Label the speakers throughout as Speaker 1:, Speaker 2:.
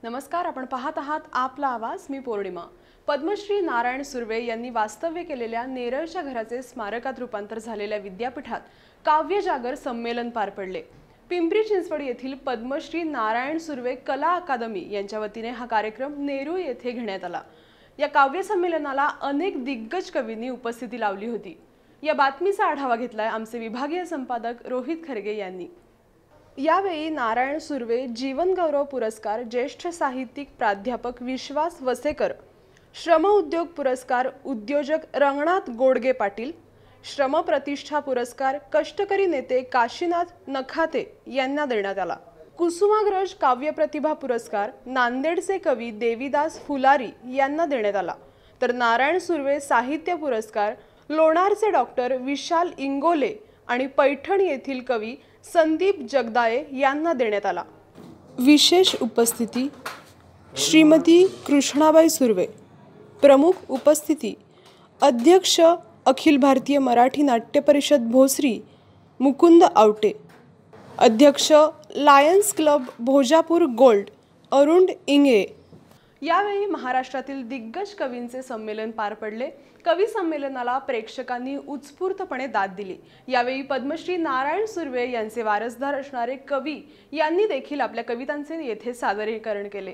Speaker 1: नमस्कार, आपण पाहत आहात आपला आवाज. मी पौर्णिमा. पद्मश्री नारायण सुर्वे यांनी वास्तव्य केलेल्या नेरळच्या घराचे स्मारकात रूपांतर झालेल्या विद्यापीठात काव्य जागर संमेलन पार पडले. पिंपरी चिंचवड येथील पद्मश्री नारायण सुर्वे कला अकादमी यांच्या वतीने हा कार्यक्रम नेरूळ येथे घेण्यात आला. या काव्य संमेलनाला अनेक दिग्गज कवींनी उपस्थिती लावली होती. या बातमीचा आढावा घेतलाय आमचे विभागीय संपादक रोहित खरगे यांनी. यावेळी नारायण सुर्वे जीवनगौरव पुरस्कार, ज्येष्ठ साहित्यिक प्राध्यापक विश्वास वसेकर, श्रम उद्योग पुरस्कार उद्योजक रंगनाथ गोडगे पाटील, श्रम प्रतिष्ठा पुरस्कार कष्टकरी नेते काशीनाथ नखाते यांना देण्यात आला. कुसुमाग्रज काव्य प्रतिभा पुरस्कार नांदेडचे कवी देवीदास फुलारी यांना देण्यात आला. तर नारायण सुर्वे साहित्य पुरस्कार लोणारचे डॉक्टर विशाल इंगोले आणि पैठण येथील कवी संदीप जगदाळे यांना देण्यात आला. विशेष उपस्थिती श्रीमती कृष्णाबाई सुर्वे. प्रमुख उपस्थिती अध्यक्ष अखिल भारतीय मराठी नाट्य परिषद भोसरी मुकुंद आवटे, अध्यक्ष Lions Club Bhojapur gold Arun Ingale. यावेळी महाराष्ट्रातील दिग्गज कवींचे संमेलन पार पडले. कवी संमेलनाला प्रेक्षकांनी उत्स्फूर्तपणे दाद दिली. यावेळी पद्मश्री नारायण सुर्वे यांचे वारसदार असणारे कवी यांनी देखील आपल्या कवितांचे येथे सादरीकरण केले.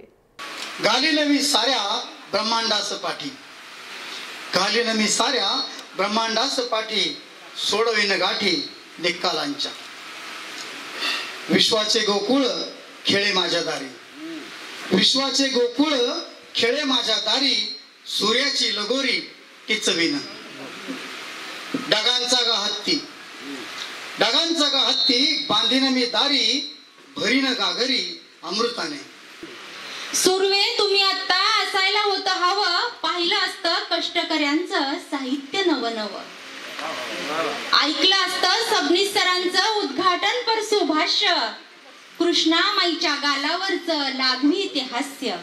Speaker 2: गालीन मी साऱ्या ब्रह्मांडास पाठी, गालीन मी साऱ्या ब्रह्मांडास पाठी, सोडविन गाठी निकालांच्या. विश्वाचे गोकुळ खेळे माझ्या दारी, विश्वाचे गोकुळ खेळे माझ्या दारी, सूर्याची लगोरी टिचविन. डगांचा गा हत्ती, डगांचा गा हत्ती, बांधीन मी दारी, भरीन गागरी अमृताने.
Speaker 3: सुर्वे, तुम्ही आता असायला होतं हवं, पाहिलं असतं कष्टकऱ्यांचं साहित्य नवनव, ऐकलं असतं सबनीस सरांचं उद्घाटन पर सुभाष्य, कृष्णामाईच्या गालावरचं लाघवी इतिहास्य.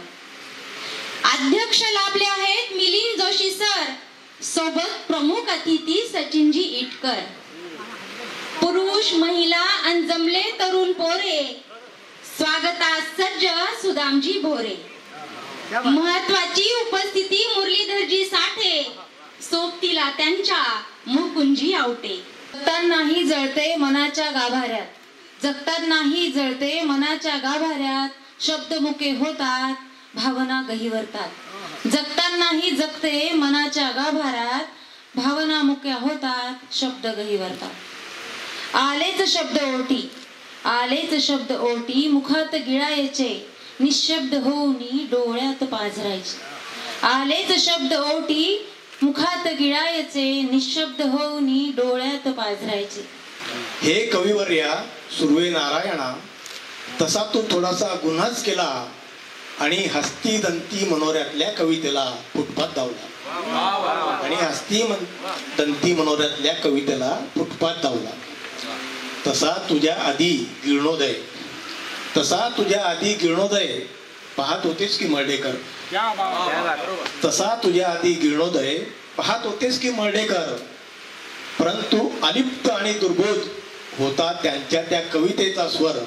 Speaker 3: अध्यक्ष लाभले आहेत मिलिंद जोशी सर, सोबत प्रमुख अतिथी सचिनजी इटकर. पुरुष महिला आणि जमले तरुण पोरे, स्वागतास सज्ज सुदामजी भोरे. महत्वाची उपस्थिती मुरलीधरजी साठे, सोबतीला त्यांच्या मुकुंजी आवटे. जगतानाही जळते मनाच्या गाभाऱ्यात, जगतानाही जळते मनाच्या गाभाऱ्यात, शब्दमुके होतात भावना गहिवरतात. जगतानाही जगते मनाच्या गाभाऱ्यात, भावना मुक्या होतात शब्द गहिवरतात. आलेच शब्द ओटी, आलेच शब्द ओटी, मुखात गिळायचे निशब्द होऊनी डोळ्यात पाझरायचे. आलेच शब्द ओटी, मुखात गिळायचे निशब्द होऊनी डोळ्यात पाझरायचे.
Speaker 4: हे कविवर्या सुर्वे नारायणा, तसा तू थोडासा गुन्हाच केला आणि हस्ती दंती मनोऱ्यातल्या कवितेला फुटपाथ धावला, आणि हस्ती दंती मनोऱ्यातल्या कवितेला फुटपाथ धावला. तसा तुझ्या आधी गिरणोदय, तसा तुझ्या आधी गिरणोदय पाहत होतेस की मर्डेकर. तसा तुझ्या आधी गिरणोदय पाहत होतेस की मर्डेकर, परंतु अलिप्त आणि दुर्बोध होता त्यांच्या त्या कवितेचा स्वर,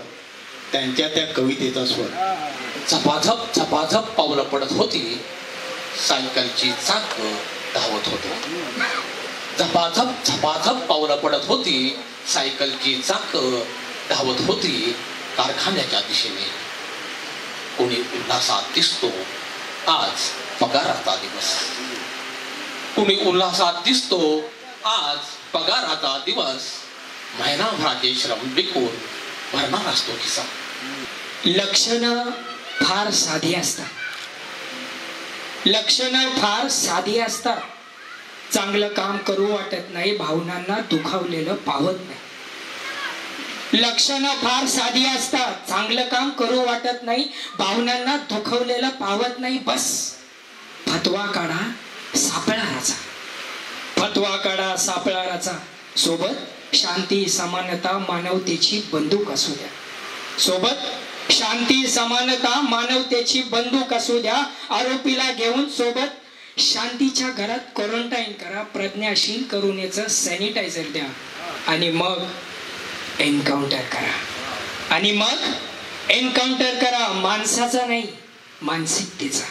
Speaker 4: त्यांच्या त्या कवितेचा स्वर.
Speaker 5: झपाझप झपाझप पावलं पडत होती, सायकलची चाक धावत होती. झपाझप झपाझप पावलं पडत होती, सायकलची चाक धावत होती कारखान्याच्या दिशेने. कोणी उल्हासात दिसतो आज पगाराचा दिवस, कोणी उल्हासात दिसतो आज पगाराचा दिवस. महिनाभराचे श्रम विकून भरणार असतो खिसा.
Speaker 6: लक्षणं फार साधी असतात, लक्षणं फार साधी असतात. चांगलं काम करू वाटत नाही, भावनांना दुखावलेलं पावत नाही. लक्षणं फार साधी असतात, चांगलं काम करू वाटत नाही, भावनांना दुखवलेलं पावत नाही. बस फतवा काढा सापळाराचा, फतवा काढा सापळाराचा. सोबत शांती समानता मानवतेची बंदूक असू द्या, सोबत शांती समानता मानवतेची बंदूक असू द्या. आरोपीला घेऊन सोबत शांतीच्या घरात क्वारंटाईन करा, प्रज्ञाशील करुणेचं सॅनिटायझर द्या, आणि मग एन्काउंटर करा, आणि मग एन्काउंटर करा. माणसाचा नाही, मानसिकतेचा.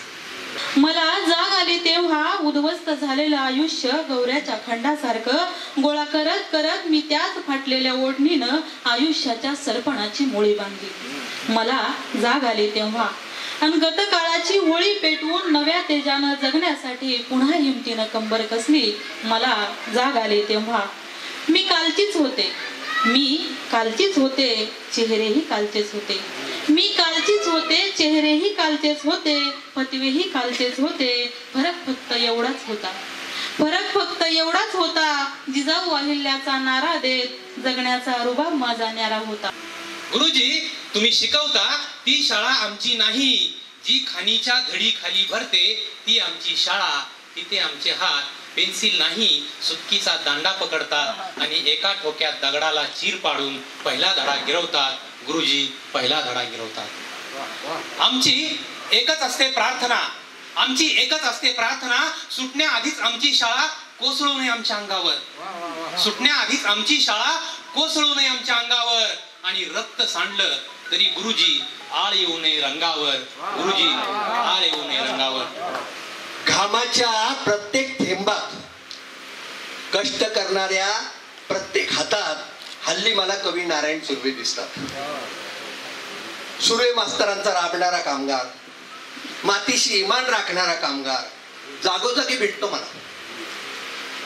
Speaker 3: मला जाग आली तेव्हा उद्ध्वस्त झालेलं आयुष्य गौऱ्याच्या खंडासारखं गोळा करत करत मी त्याच फाटलेल्या ओढणीनं आयुष्याच्या सरपणाची मुळी बांधली. मला जाग आली तेव्हा आणि गतकाळाची होळी पेटवून नव्या तेजानं जगण्यासाठी पुन्हा हिमतीनं कंबर कसली. मला जाग आली तेव्हा मी कालचीच होते, चेहरेही कालचेच होते. मी कालचीच होते, चेहरेही कालचेच होते, फतवेही कालचेच होते. फरक फक्त एवढाच होता जिजाऊ अहिल्याचा नारा देत जगण्याचा रुबाब माझा न्यारा होता.
Speaker 5: गुरुजी, तुम्ही शिकवता ती शाळा आमची नाही. जी खाणीच्या धडी खाली भरते ती आमची शाळा. तिथे आमचे हात पेन्सिल नाही सुटकीचा दांडा पकडतात आणि एका ठोक्यात दगडाला चीर पाडून पहिला धडा गिरवतात. गुरुजी, पहिला धडा गिरवतात. आमची एकच असते प्रार्थना, सुटण्याआधीच आमची शाळा कोसळू नये आमच्या अंगावर. आणि रक्त सांडलं तरी गुरुजी आळ येऊ नये रंगावर.
Speaker 7: घामाच्या प्रत्येक थेंबात, कष्ट करणाऱ्या प्रत्येक हातात हल्ली मला कवी नारायण सुर्वे दिसतात. सुर्वे मास्तरांचा राबणारा कामगार, मातीशी इमान राखणारा कामगार जागोजागी भेटतो मला.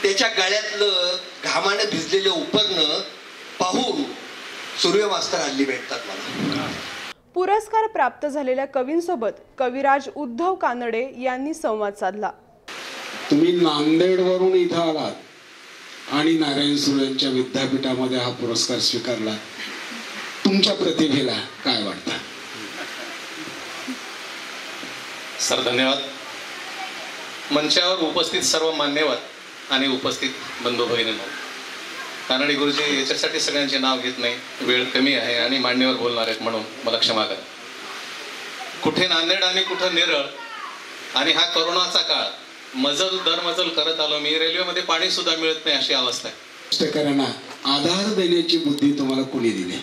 Speaker 7: त्याच्या गळ्यातलं घामानं भिजलेलं उपरणं पाहून सुर्वे मास्तर हल्ली भेटतात मला.
Speaker 1: पुरस्कार प्राप्त झालेल्या कवींसोबत कविराज उद्धव कानडे यांनी संवाद साधला.
Speaker 8: तुम्ही नांदेडवरून इथं आलात आणि नारायण सुर्वेंच्या विद्यापीठामध्ये हा पुरस्कार स्वीकारला. तुमच्या प्रतिभेला काय वाटतं?
Speaker 5: सर, धन्यवाद. मंचावर उपस्थित सर्व मान्यवर आणि उपस्थित बंधू भगिनींनो, कानडे गुरुजी याच्यासाठी सगळ्यांचे नाव घेत नाही, वेळ कमी आहे आणि मान्यवर बोलणार आहेत म्हणून मला क्षमा करा. कुठे नांदेड आणि कुठं नेरळ, आणि हा कोरोनाचा काळ, मजल दर मजल करत आलो मी. रेल्वेमध्ये पाणी सुद्धा मिळत नाही अशी अवस्था आहे.
Speaker 8: कष्टकऱ्यांना आधार देण्याची बुद्धी तुम्हाला कोणी दिली?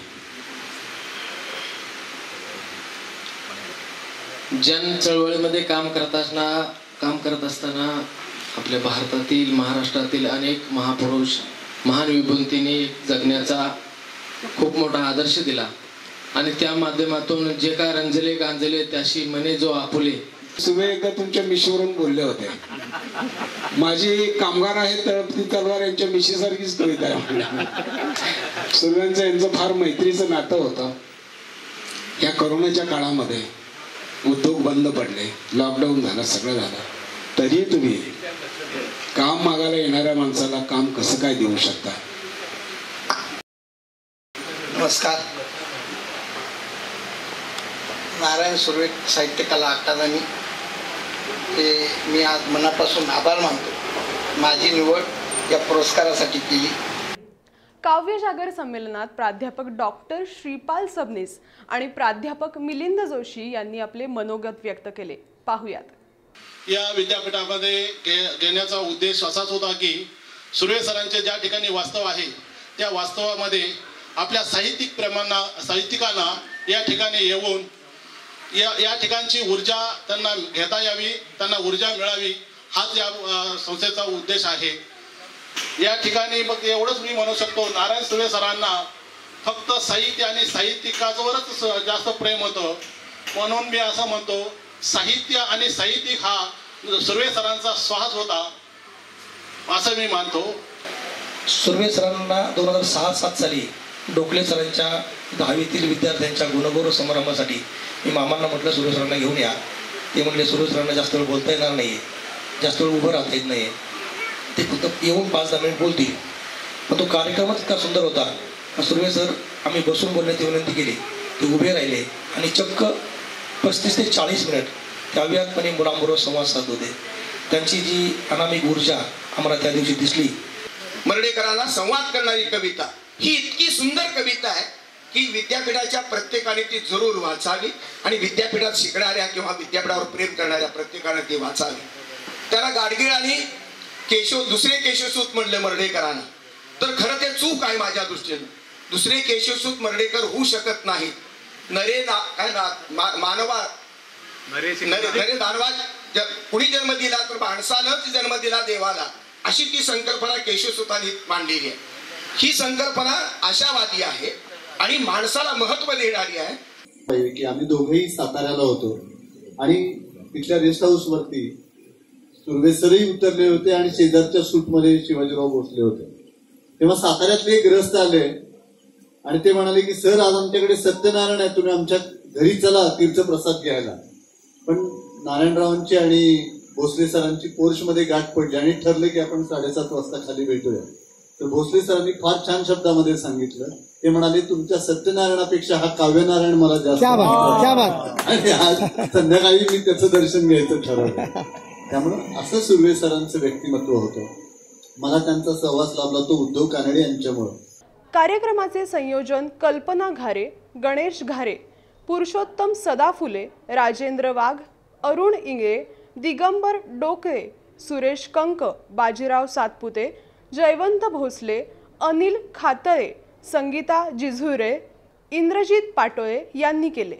Speaker 9: जन चळवळीमध्ये काम करत असताना आपल्या भारतातील, महाराष्ट्रातील अनेक महापुरुष, महान विभूतींनी जगण्याचा खूप मोठा आदर्श दिला आणि त्या माध्यमातून जे काय रंजले गांजले त्याशी मने जो आपुले.
Speaker 8: सुर्वे एकदा तुमच्या मिशीवरून बोलले होते, माझी कामगार आहे तळपती तलवार यांच्या मिशीसारखीच कविता आहे. सुर्व्यांचं यांचं फार मैत्रीचं नातं होतं. या कोरोनाच्या काळामध्ये उद्योग बंद पडले, लॉकडाऊन झालं, सगळं झालं, तरी तुम्ही काम मागायला येणाऱ्या माणसाला काम कसं काय देऊ शकता?
Speaker 2: नमस्कार. नारायण सुर्वे साहित्य कला अकादमी हे मी आज मनापासून आभार मानतो. माझी निवड या पुरस्कारासाठी केली.
Speaker 1: काव्यजागर संमेलनात प्राध्यापक डॉक्टर श्रीपाल सबनीस आणि प्राध्यापक मिलिंद जोशी यांनी आपले मनोगत व्यक्त केले. पाहुयात.
Speaker 10: या विद्यापीठामध्ये घेण्याचा उद्देश असाच होता की सुर्वे सरांचे ज्या ठिकाणी वास्तव आहे त्या वास्तवामध्ये आपल्या साहित्यिकांना या ठिकाणी येऊन या ठिकाणची ऊर्जा त्यांना घेता यावी, त्यांना ऊर्जा मिळावी, हाच या संस्थेचा उद्देश आहे. या ठिकाणी मग एवढंच मी म्हणू शकतो, नारायण सुर्वे सरांना फक्त साहित्य आणि साहित्यिकावरच जास्त प्रेम होतं. म्हणून मी असं म्हणतो, साहित्य आणि साहित्यिक हा सुर्वे सरांचा श्वास होता असं मी मानतो.
Speaker 11: सुर्वे सरांना 2006-07 साली डोकले सरांच्या 10वीतील विद्यार्थ्यांच्या गुणगौरव समारंभासाठी मी मामांना म्हटलं सुर्वे सरांना घेऊन या. ते म्हणले सुर्वे सरांना जास्त वेळ बोलता येणार नाही, जास्त वेळ उभं राहता येत नाही, ते फक्त येऊन 5-10 मिनिट बोलतील. पण तो कार्यक्रमच इतका सुंदर होता. सुर्वे सर आम्ही बसून बोलण्याची विनंती केली, ते उभे राहिले आणि चक्क 35 ते 40 मिनिट त्या अव्याहतपणे मुलांबरोबर संवाद साधत होते. त्यांची जी अनामिक ऊर्जा आम्हाला त्या दिवशी दिसली.
Speaker 7: मर्ढेकरांना संवाद करणारी कविता ही इतकी सुंदर कविता आहे की विद्यापीठाच्या प्रत्येकाने ती जरूर वाचावी आणि विद्यापीठात शिकणाऱ्या किंवा विद्यापीठावर प्रेम करणाऱ्या प्रत्येकाने ती वाचावी. त्याला गाडगीळ आणि दुसरे केशवसूत म्हणले मर्ढेकरांना, तर खरं ते चूक आहे माझ्या दृष्टीने. दुसरे केशवसूत मर्ढेकर होऊ शकत नाहीत. मानवा नरे दानवा कुणी जन्म दिला तर माणसानंच जन्म दिला देवाला, अशी ती संकल्पना केशवसुतांनी मांडलेली आहे. ही संकल्पना आशावादी आहे आणि माणसाला महत्व देणारी आहे.
Speaker 12: की आम्ही दोघेही साताऱ्याला होतो आणि तिथल्या रेस्ट हाऊस वरती सुर्वे सरही उतरले होते आणि शेजारच्या सूटमध्ये शिवाजीराव बसले होते. तेव्हा साताऱ्यातले एक ग्रस्त आले आणि ते म्हणाले की सर, आज आमच्याकडे सत्यनारायण आहे, तुम्ही आमच्या घरी चला तीर्थप्रसाद घ्यायला. पण नारायणरावांची आणि भोसले सरांची पोर्शमध्ये गाठ पडली आणि ठरलं की आपण 7:30 वाजता खाली भेटूया. तर भोसले सरांनी फार छान शब्दामध्ये सांगितलं. ते म्हणाले, तुमच्या सत्यनारायणापेक्षा हा काव्यनारायण मला जास्त आणि आज संध्याकाळी मी त्याचं दर्शन घ्यायचं ठरवलं. त्यामुळे असं सुर्वे सरांचं व्यक्तिमत्व होतं. मला त्यांचा सहवास लाभला तो उद्धव कानडे यांच्यामुळे.
Speaker 1: कार्यक्रमाचे संयोजन कल्पना घारे, गणेश घारे, पुरुषोत्तम सदाफुले, राजेंद्र वाघ, अरुण इंगळे, दिगंबर डोकळे, सुरेश कंक, बाजीराव सातपुते, जयवंत भोसले, अनिल खातळे, संगीता जिझुरे, इंद्रजित पाटोळे यांनी केले.